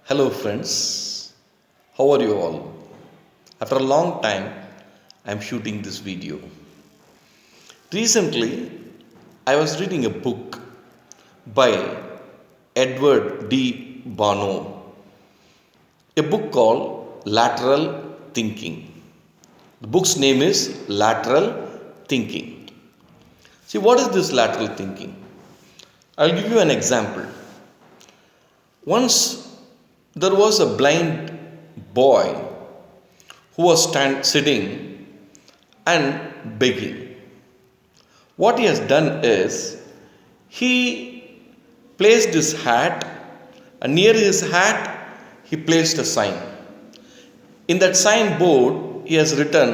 Hello, friends. How are you all? After a long time, I am shooting this video. Recently, I was reading a book by Edward D. Bono, a book called Lateral Thinking. The book's name is Lateral Thinking. See, what is this lateral thinking? I'll give you an example. Once there was a blind boy who was sitting and begging. What he has done is he placed his hat, and near his hat he placed a sign. In that sign board he has written,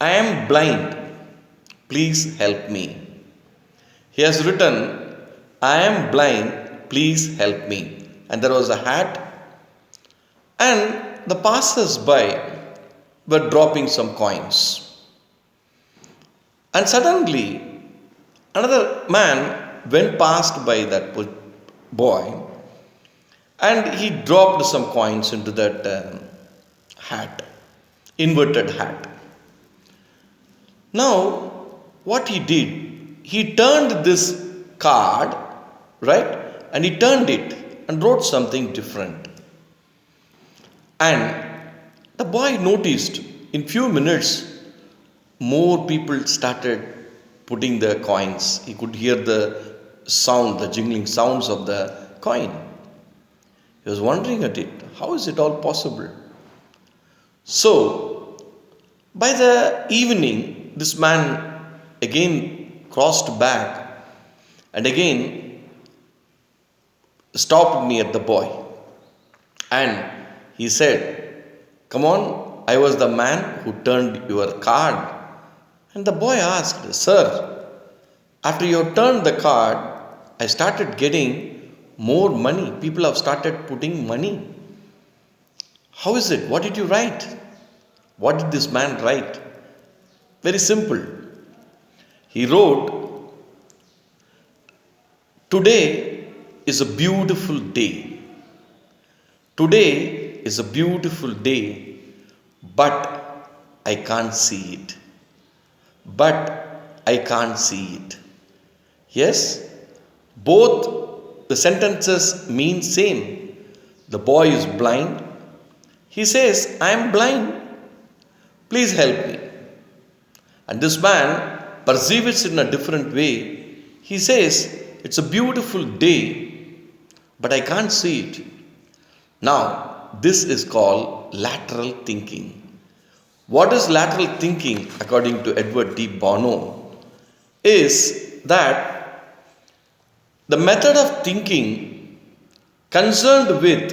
"I am blind, please help me." He has written, "I am blind, please help me." And there was a hat, and the passers-by were dropping some coins. And suddenly, another man went past by that boy, and he dropped some coins into that hat, inverted hat. Now, what he did, he turned this card, right? And he turned it and wrote something different. And the boy noticed in few minutes more people started putting the coins. He could hear the sound, the jingling sounds of the coin. He was wondering at it, how is it all possible? So, by the evening, this man again crossed back and again stopped near the boy. And he said, "Come on, I was the man who turned your card." And the boy asked, "Sir, after you turned the card, I started getting more money. People have started putting money. How is it? What did you write?" What did this man write? Very simple. He wrote, "Today is a beautiful day. Today is a beautiful day, but I can't see it. But I can't see it." Yes, both the sentences mean same. The boy is blind. He says, "I am blind. Please help me." And this man perceives it in a different way. He says, "It's a beautiful day, but I can't see it." Now, this is called lateral thinking. What is lateral thinking, according to Edward D. Bono, is that the method of thinking concerned with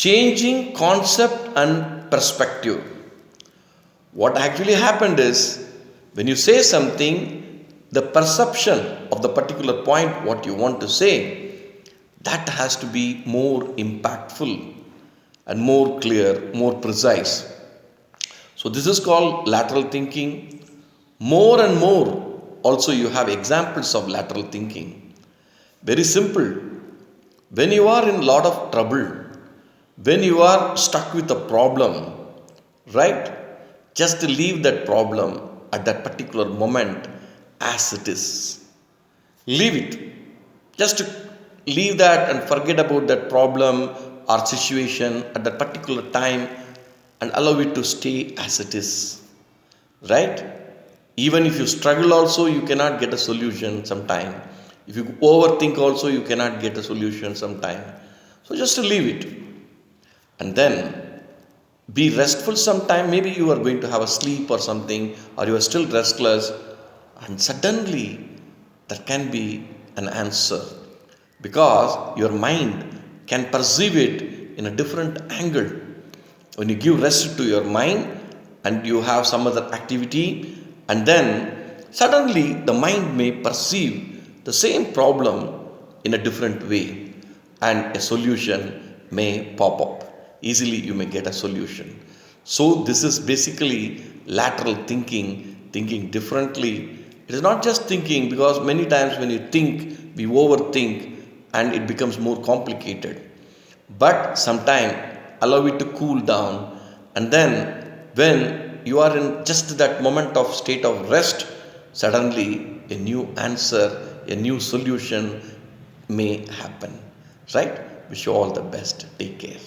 changing concept and perspective. What actually happened is, when you say something, the perception of the particular point, what you want to say, that has to be more impactful and more clear, more precise. So this is called lateral thinking. More and more, also you have examples of lateral thinking. Very simple. When you are in a lot of trouble, when you are stuck with a problem, right? Just leave that problem at that particular moment as it is. Leave it. Just leave that and forget about that problem or situation at that particular time and allow it to stay as it is. Right? Even if you struggle also, you cannot get a solution sometime. If you overthink also, you cannot get a solution sometime. So just leave it. And then be restful sometime. Maybe you are going to have a sleep or something, or you are still restless, and suddenly there can be an answer, because your mind can perceive it in a different angle. When you give rest to your mind and you have some other activity, and then suddenly the mind may perceive the same problem in a different way, and a solution may pop up. Easily you may get a solution. So this is basically lateral thinking, thinking differently. It is not just thinking, because many times when you think, we overthink and it becomes more complicated. but sometime allow it to cool down, and then when you are in just that moment of state of rest, suddenly a new answer, a new solution may happen. Right? Wish you all the best. Take care.